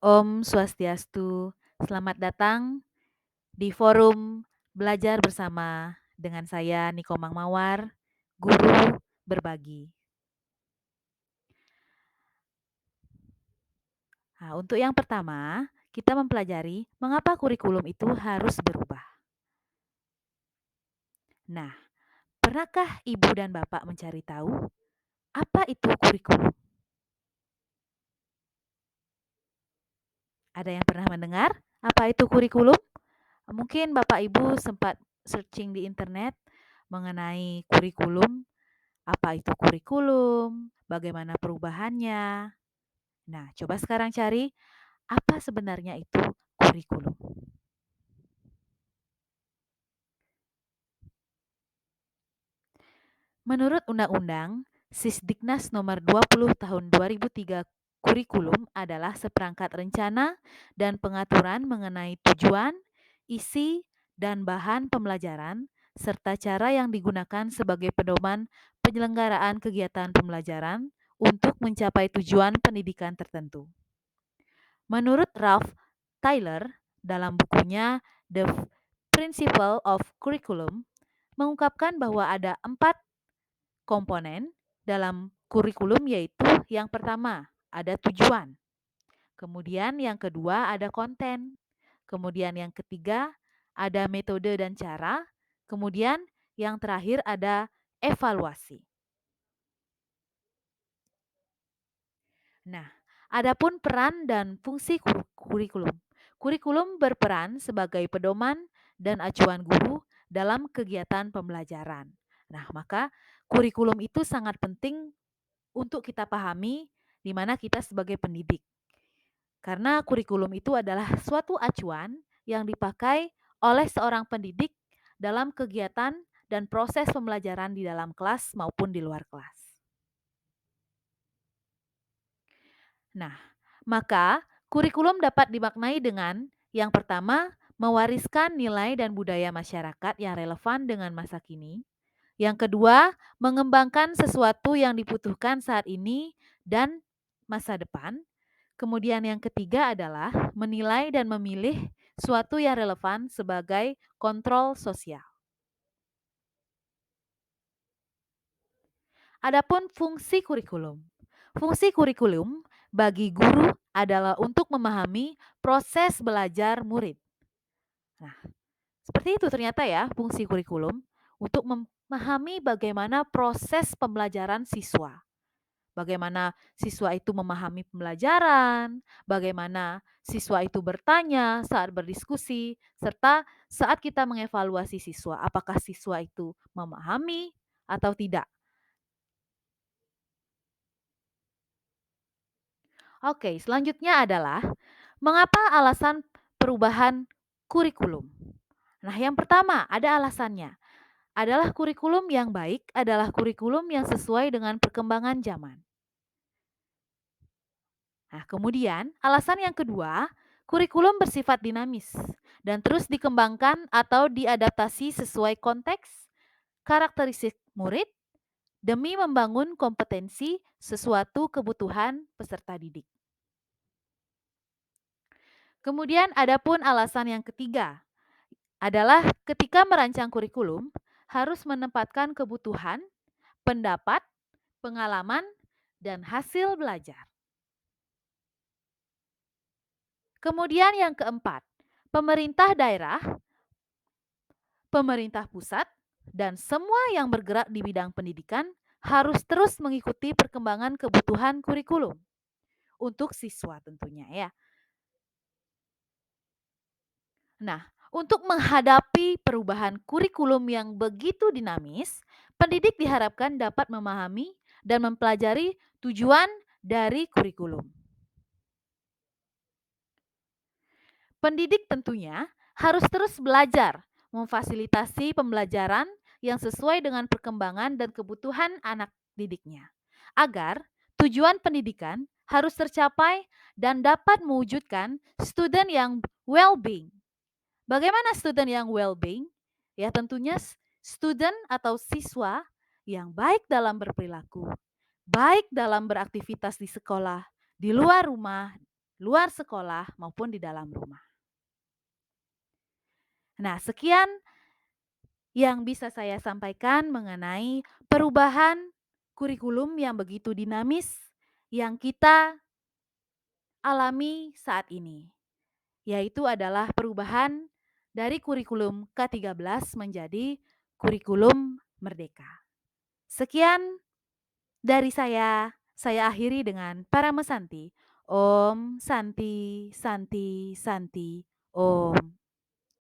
Om Swastiastu, selamat datang di forum belajar bersama dengan saya Niko Mangmawar, guru berbagi. Nah, untuk yang pertama, kita mempelajari mengapa kurikulum itu harus berubah. Nah, pernahkah Ibu dan Bapak mencari tahu apa itu kurikulum? Ada yang pernah mendengar apa itu kurikulum? Mungkin Bapak Ibu sempat searching di internet mengenai kurikulum. Apa itu kurikulum? Bagaimana perubahannya? Nah, coba sekarang cari apa sebenarnya itu kurikulum. Menurut Undang-Undang Sisdiknas Nomor 20 Tahun 2003, kurikulum adalah seperangkat rencana dan pengaturan mengenai tujuan, isi, dan bahan pembelajaran serta cara yang digunakan sebagai pedoman penyelenggaraan kegiatan pembelajaran untuk mencapai tujuan pendidikan tertentu. Menurut Ralph Tyler dalam bukunya The Principle of Curriculum, mengungkapkan bahwa ada 4 komponen dalam kurikulum, yaitu yang pertama ada tujuan, kemudian yang kedua ada konten, kemudian yang ketiga ada metode dan cara, kemudian yang terakhir ada evaluasi. Nah, adapun peran dan fungsi kurikulum. Kurikulum berperan sebagai pedoman dan acuan guru dalam kegiatan pembelajaran. Nah, maka kurikulum itu sangat penting untuk kita pahami di mana kita sebagai pendidik. Karena kurikulum itu adalah suatu acuan yang dipakai oleh seorang pendidik dalam kegiatan dan proses pembelajaran di dalam kelas maupun di luar kelas. Nah, maka kurikulum dapat dimaknai dengan yang pertama, mewariskan nilai dan budaya masyarakat yang relevan dengan masa kini. Yang kedua, mengembangkan sesuatu yang dibutuhkan saat ini dan masa depan. Kemudian yang ketiga adalah menilai dan memilih suatu yang relevan sebagai kontrol sosial. Adapun fungsi kurikulum. Fungsi kurikulum bagi guru adalah untuk memahami proses belajar murid. Nah, seperti itu ternyata ya fungsi kurikulum untuk memahami bagaimana proses pembelajaran siswa. Bagaimana siswa itu memahami pembelajaran, bagaimana siswa itu bertanya saat berdiskusi, serta saat kita mengevaluasi siswa, apakah siswa itu memahami atau tidak. Oke, selanjutnya adalah mengapa alasan perubahan kurikulum. Nah, yang pertama ada alasannya. Adalah kurikulum yang baik adalah kurikulum yang sesuai dengan perkembangan zaman. Nah, kemudian alasan yang kedua, kurikulum bersifat dinamis dan terus dikembangkan atau diadaptasi sesuai konteks, karakteristik murid demi membangun kompetensi sesuatu kebutuhan peserta didik. Kemudian adapun alasan yang ketiga adalah ketika merancang kurikulum harus menempatkan kebutuhan, pendapat, pengalaman, dan hasil belajar. Kemudian yang keempat, pemerintah daerah, pemerintah pusat, dan semua yang bergerak di bidang pendidikan harus terus mengikuti perkembangan kebutuhan kurikulum untuk siswa tentunya ya. Nah, untuk menghadapi perubahan kurikulum yang begitu dinamis, pendidik diharapkan dapat memahami dan mempelajari tujuan dari kurikulum. Pendidik tentunya harus terus belajar, memfasilitasi pembelajaran yang sesuai dengan perkembangan dan kebutuhan anak didiknya, agar tujuan pendidikan harus tercapai dan dapat mewujudkan student yang well-being. Bagaimana student yang well-being? Ya tentunya student atau siswa yang baik dalam berperilaku, baik dalam beraktivitas di sekolah, di luar rumah, luar sekolah maupun di dalam rumah. Nah, sekian yang bisa saya sampaikan mengenai perubahan kurikulum yang begitu dinamis yang kita alami saat ini, yaitu adalah perubahan dari kurikulum K13 menjadi kurikulum merdeka. Sekian dari saya akhiri dengan Paramesanti. Om Santi Santi Santi Om.